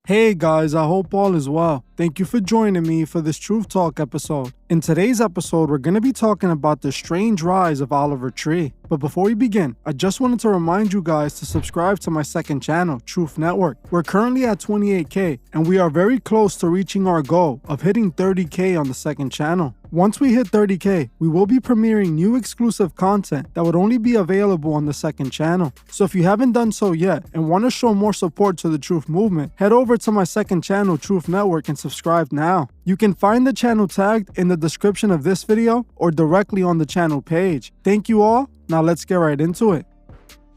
Hey guys, I hope all is well. Thank you for joining me for this Truth Talk episode. In today's episode, we're going to be talking about the strange rise of Oliver Tree. But before we begin, I just wanted to remind you guys to subscribe to my second channel, Truth Network. We're currently at 28K, and we are very close to reaching our goal of hitting 30K on the second channel. Once we hit 30K, we will be premiering new exclusive content that would only be available on the second channel. So if you haven't done so yet and want to show more support to the Truth movement, head over to my second channel, Truth Network, and subscribe now. You can find the channel tagged in the description of this video or directly on the channel page. Thank you all. Now let's get right into it.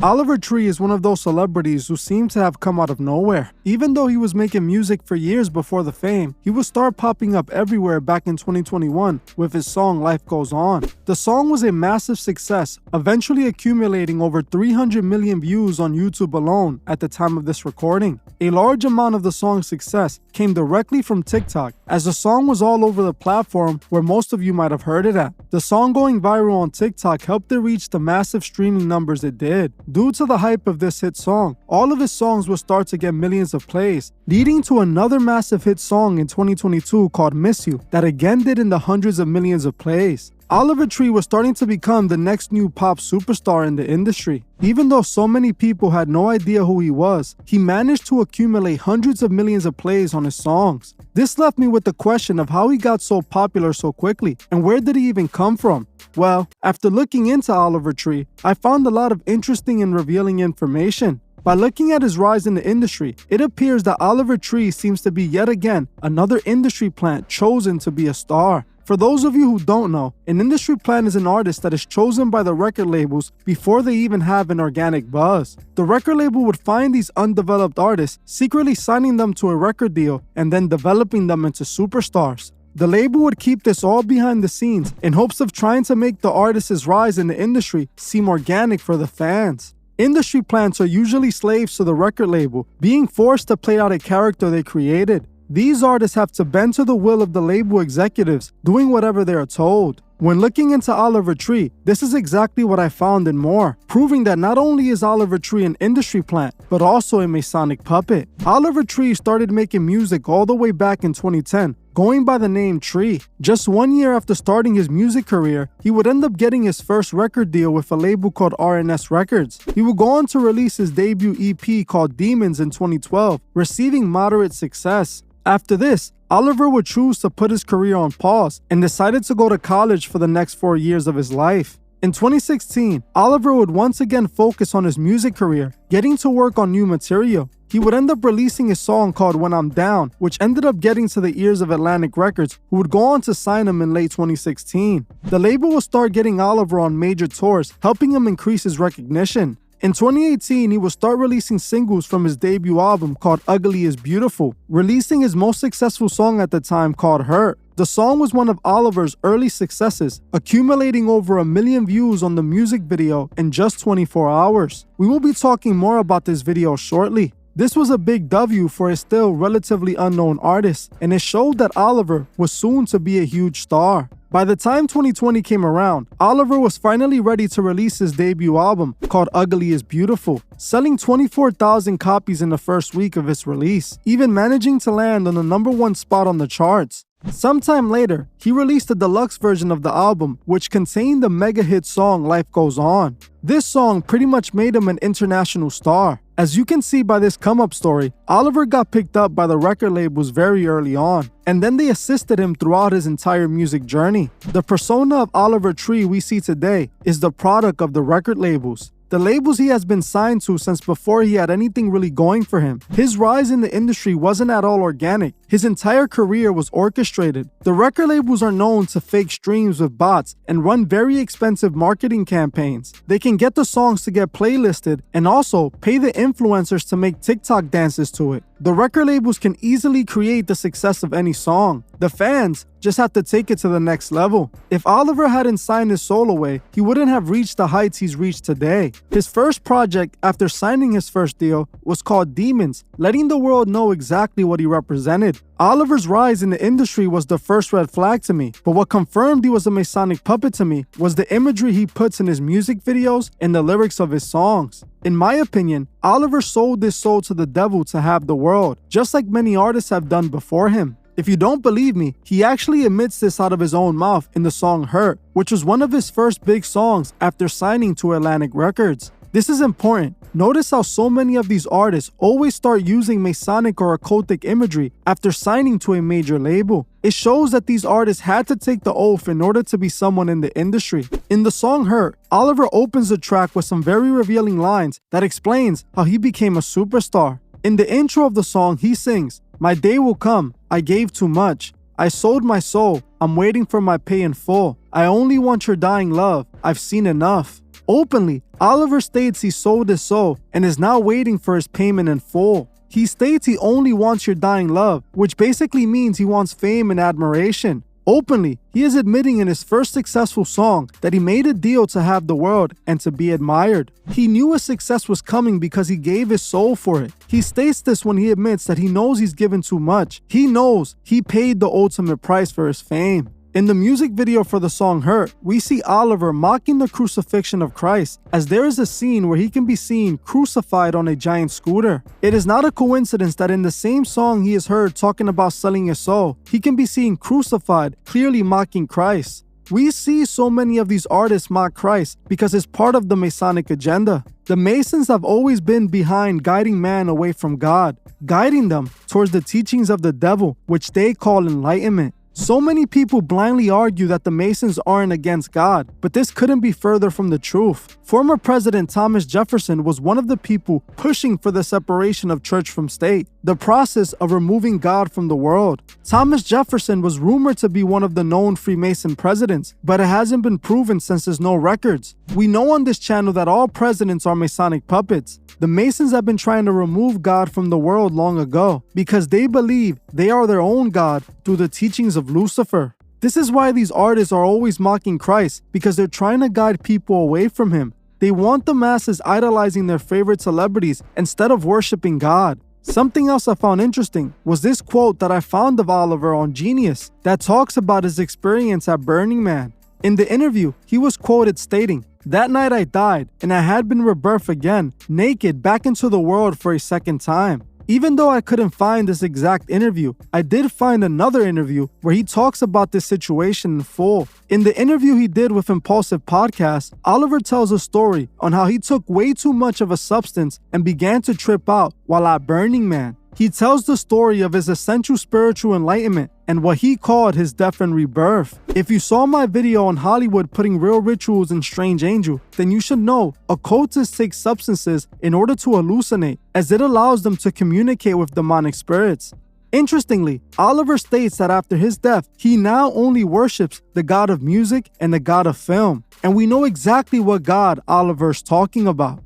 Oliver Tree is one of those celebrities who seem to have come out of nowhere. Even though he was making music for years before the fame, he would start popping up everywhere back in 2021 with his song Life Goes On. The song was a massive success, eventually accumulating over 300 million views on YouTube alone at the time of this recording. A large amount of the song's success came directly from TikTok, as the song was all over the platform where most of you might have heard it at. The song going viral on TikTok helped it reach the massive streaming numbers it did. Due to the hype of this hit song, all of his songs would start to get millions of plays, leading to another massive hit song in 2022 called Miss You that again did in the hundreds of millions of plays. Oliver Tree was starting to become the next new pop superstar in the industry. Even though so many people had no idea who he was, he managed to accumulate hundreds of millions of plays on his songs. This left me with the question of how he got so popular so quickly, and where did he even come from? Well, after looking into Oliver Tree, I found a lot of interesting and revealing information. By looking at his rise in the industry, it appears that Oliver Tree seems to be yet again another industry plant chosen to be a star. For those of you who don't know, an industry plant is an artist that is chosen by the record labels before they even have an organic buzz. The record label would find these undeveloped artists, secretly signing them to a record deal and then developing them into superstars. The label would keep this all behind the scenes in hopes of trying to make the artist's rise in the industry seem organic for the fans. Industry plants are usually slaves to the record label, being forced to play out a character they created. These artists have to bend to the will of the label executives, doing whatever they are told. When looking into Oliver Tree, this is exactly what I found and more, proving that not only is Oliver Tree an industry plant, but also a Masonic puppet. Oliver Tree started making music all the way back in 2010, going by the name Tree. Just 1 year after starting his music career, he would end up getting his first record deal with a label called RNS Records. He would go on to release his debut EP called Demons in 2012, receiving moderate success. After this, Oliver would choose to put his career on pause and decided to go to college for the next 4 years of his life. In 2016, Oliver would once again focus on his music career, getting to work on new material. He would end up releasing a song called When I'm Down, which ended up getting to the ears of Atlantic Records, who would go on to sign him in late 2016. The label would start getting Oliver on major tours, helping him increase his recognition. In 2018, he would start releasing singles from his debut album called Ugly is Beautiful, releasing his most successful song at the time called Hurt. The song was one of Oliver's early successes, accumulating over 1 million views on the music video in just 24 hours. We will be talking more about this video shortly. This was a big W for a still relatively unknown artist, and it showed that Oliver was soon to be a huge star. By the time 2020 came around, Oliver was finally ready to release his debut album called Ugly is Beautiful, selling 24,000 copies in the first week of its release, even managing to land on the #1 spot on the charts. Sometime later, he released a deluxe version of the album, which contained the mega hit song Life Goes On. This song pretty much made him an international star. As you can see by this come-up story, Oliver got picked up by the record labels very early on, and then they assisted him throughout his entire music journey. The persona of Oliver Tree we see today is the product of the record labels. The labels he has been signed to since before he had anything really going for him. His rise in the industry wasn't at all organic. His entire career was orchestrated. The record labels are known to fake streams with bots and run very expensive marketing campaigns. They can get the songs to get playlisted and also pay the influencers to make TikTok dances to it. The record labels can easily create the success of any song. The fans just have to take it to the next level. If Oliver hadn't signed his soul away, he wouldn't have reached the heights he's reached today. His first project after signing his first deal was called Demons, letting the world know exactly what he represented. Oliver's rise in the industry was the first red flag to me, but what confirmed he was a Masonic puppet to me was the imagery he puts in his music videos and the lyrics of his songs. In my opinion, Oliver sold his soul to the devil to have the world, just like many artists have done before him. If you don't believe me, he actually admits this out of his own mouth in the song Hurt, which was one of his first big songs after signing to Atlantic Records. This is important. Notice how so many of these artists always start using Masonic or occultic imagery after signing to a major label. It shows that these artists had to take the oath in order to be someone in the industry. In the song Hurt, Oliver opens the track with some very revealing lines that explains how he became a superstar. In the intro of the song, he sings, "My day will come, I gave too much. I sold my soul, I'm waiting for my pay in full. I only want your dying love, I've seen enough." Openly, Oliver states he sold his soul and is now waiting for his payment in full. He states he only wants your dying love, which basically means he wants fame and admiration. Openly, he is admitting in his first successful song that he made a deal to have the world and to be admired. He knew his success was coming because he gave his soul for it. He states this when he admits that he knows he's given too much. He knows he paid the ultimate price for his fame. In the music video for the song Hurt, we see Oliver mocking the crucifixion of Christ, as there is a scene where he can be seen crucified on a giant scooter. It is not a coincidence that in the same song he is heard talking about selling his soul, he can be seen crucified, clearly mocking Christ. We see so many of these artists mock Christ because it's part of the Masonic agenda. The Masons have always been behind guiding man away from God, guiding them towards the teachings of the devil, which they call enlightenment. So many people blindly argue that the Masons aren't against God, but this couldn't be further from the truth. Former President Thomas Jefferson was one of the people pushing for the separation of church from state, the process of removing God from the world. Thomas Jefferson was rumored to be one of the known Freemason presidents, but it hasn't been proven since there's no records. We know on this channel that all presidents are Masonic puppets. The Masons have been trying to remove God from the world long ago because they believe they are their own God through the teachings of Lucifer. This is why these artists are always mocking Christ, because they're trying to guide people away from him. They want the masses idolizing their favorite celebrities instead of worshiping God. Something else I found interesting was this quote that I found of Oliver on Genius that talks about his experience at Burning Man. In the interview, he was quoted stating, "That night I died, and I had been rebirthed again, naked back into the world for a second time." Even though I couldn't find this exact interview, I did find another interview where he talks about this situation in full. In the interview he did with Impulsive Podcast, Oliver tells a story on how he took way too much of a substance and began to trip out while at Burning Man. He tells the story of his essential spiritual enlightenment and what he called his death and rebirth. If you saw my video on Hollywood putting real rituals in Strange Angel, then you should know occultists take substances in order to hallucinate, as it allows them to communicate with demonic spirits. Interestingly, Oliver states that after his death, he now only worships the god of music and the god of film. And we know exactly what god Oliver's talking about.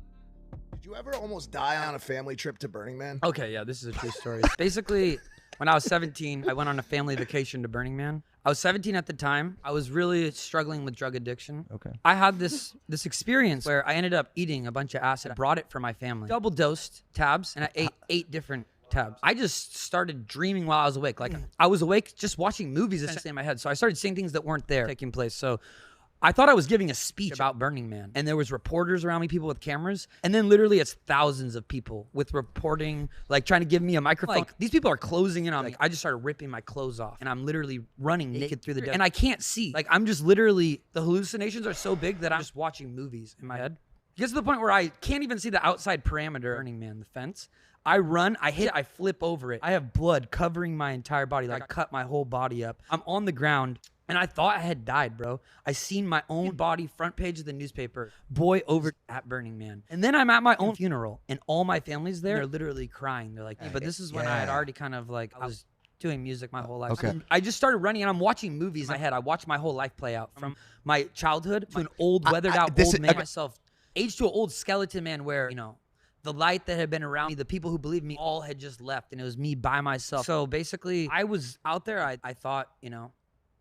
Did you ever almost die on a family trip to Burning Man? Okay, yeah, this is a true story. Basically, when I was 17, I went on a family vacation to Burning Man. I was 17 at the time. I was really struggling with drug addiction. Okay. I had this experience where I ended up eating a bunch of acid. I brought it for my family. Double dosed tabs, and I ate 8 different tabs. I just started dreaming while I was awake. Like, I was awake just watching movies in my head. So I started seeing things that weren't there taking place. So I thought I was giving a speech about Burning Man, and there was reporters around me, people with cameras, and then literally it's thousands of people with reporting, like trying to give me a microphone. Like, these people are closing in on me. I just started ripping my clothes off, and I'm literally running naked through the desert, and I can't see. Like, I'm just literally, the hallucinations are so big that I'm just watching movies in my head. It gets to the point where I can't even see the outside parameter. Burning Man, the fence. I run, I hit, I flip over it. I have blood covering my entire body. Like, I cut my whole body up. I'm on the ground. And I thought I had died, bro. I seen my own body, front page of the newspaper, boy over at Burning Man. And then I'm at my own funeral, and all my family's there. They're literally crying. They're like, but this is when I had already kind of like, I was doing music my whole life. Okay. So I just started running, and I'm watching movies in my head. I watched my whole life play out from my childhood to an old, weathered out old man myself, aged to an old skeleton man where, you know, the light that had been around me, the people who believed me, all had just left, and it was me by myself. So basically, I was out there. I thought, you know,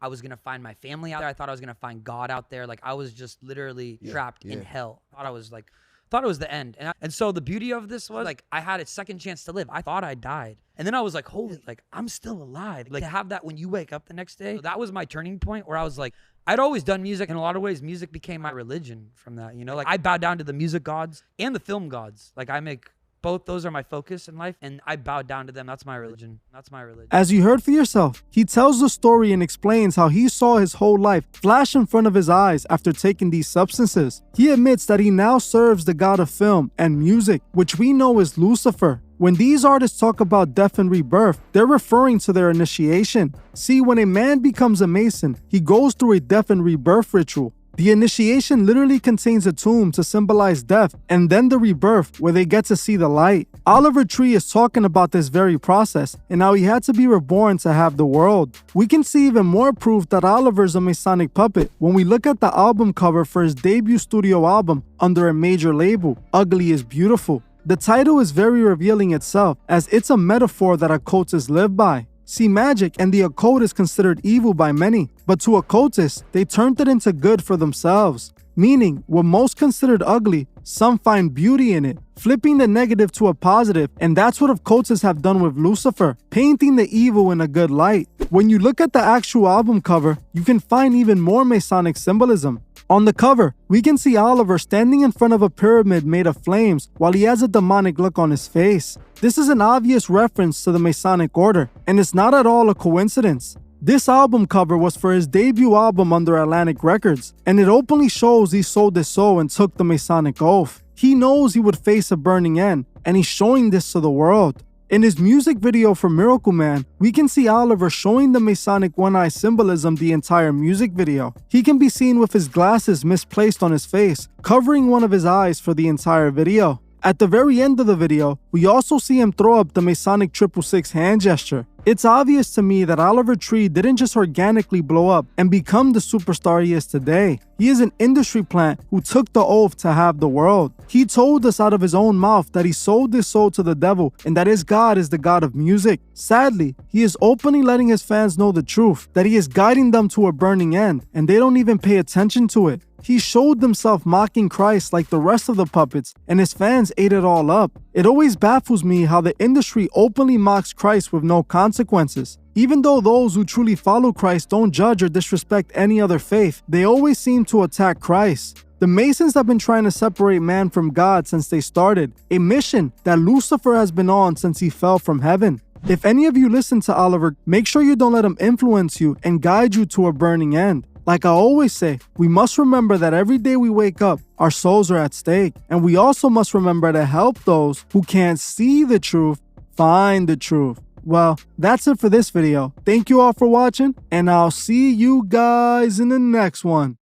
I was going to find my family out there. I thought I was going to find God out there. Like, I was just literally trapped in hell. I thought I was like thought it was the end. And so the beauty of this was like, I had a second chance to live. I thought I died. And then I was like, holy, like I'm still alive. Like to have that when you wake up the next day, that was my turning point where I was like, I'd always done music. In a lot of ways, music became my religion from that, you know, like I bow down to the music gods and the film gods. Like I make both, those are my focus in life, and I bow down to them. That's my religion. That's my religion. As you heard for yourself, he tells the story and explains how he saw his whole life flash in front of his eyes after taking these substances. He admits that he now serves the god of film and music, which we know is Lucifer. When these artists talk about death and rebirth, they're referring to their initiation. See, when a man becomes a Mason, he goes through a death and rebirth ritual. The initiation literally contains a tomb to symbolize death, and then the rebirth where they get to see the light. Oliver Tree is talking about this very process and how he had to be reborn to have the world. We can see even more proof that Oliver's a Masonic puppet when we look at the album cover for his debut studio album under a major label, Ugly is Beautiful. The title is very revealing itself, as it's a metaphor that occultists live by. See, magic and the occult is considered evil by many, but to occultists, they turned it into good for themselves. Meaning, what most considered ugly, some find beauty in it, flipping the negative to a positive, and that's what occultists have done with Lucifer, painting the evil in a good light. When you look at the actual album cover, you can find even more Masonic symbolism. On the cover, we can see Oliver standing in front of a pyramid made of flames while he has a demonic look on his face. This is an obvious reference to the Masonic order, and it's not at all a coincidence. This album cover was for his debut album under Atlantic Records, and it openly shows he sold his soul and took the Masonic oath. He knows he would face a burning end, and he's showing this to the world. In his music video for Miracle Man, we can see Oliver showing the Masonic one-eye symbolism the entire music video. He can be seen with his glasses misplaced on his face, covering one of his eyes for the entire video. At the very end of the video, we also see him throw up the Masonic 666 hand gesture. It's obvious to me that Oliver Tree didn't just organically blow up and become the superstar he is today. He is an industry plant who took the oath to have the world. He told us out of his own mouth that he sold his soul to the devil and that his God is the God of music. Sadly, he is openly letting his fans know the truth, that he is guiding them to a burning end, and they don't even pay attention to it. He showed himself mocking Christ like the rest of the puppets, and his fans ate it all up. It always baffles me how the industry openly mocks Christ with no consequences. Even though those who truly follow Christ don't judge or disrespect any other faith, they always seem to attack Christ. The Masons have been trying to separate man from God since they started, a mission that Lucifer has been on since he fell from heaven. If any of you listen to Oliver, make sure you don't let him influence you and guide you to a burning end. Like I always say, we must remember that every day we wake up, our souls are at stake. And we also must remember to help those who can't see the truth find the truth. Well, that's it for this video. Thank you all for watching, and I'll see you guys in the next one.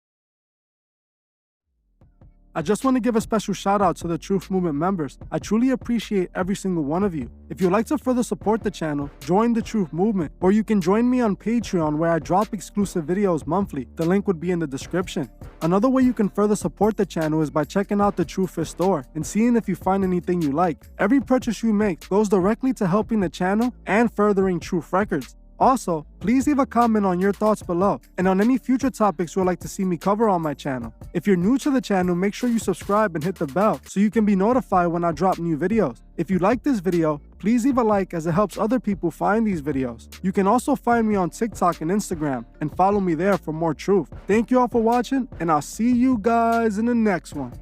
I just want to give a special shout out to the Truth Movement members. I truly appreciate every single one of you. If you'd like to further support the channel, join the Truth Movement, or you can join me on Patreon where I drop exclusive videos monthly. The link would be in the description. Another way you can further support the channel is by checking out the Truth Fish store and seeing if you find anything you like. Every purchase you make goes directly to helping the channel and furthering Truth Records. Also, please leave a comment on your thoughts below and on any future topics you would like to see me cover on my channel. If you're new to the channel, make sure you subscribe and hit the bell so you can be notified when I drop new videos. If you like this video, please leave a like as it helps other people find these videos. You can also find me on TikTok and Instagram and follow me there for more truth. Thank you all for watching, and I'll see you guys in the next one.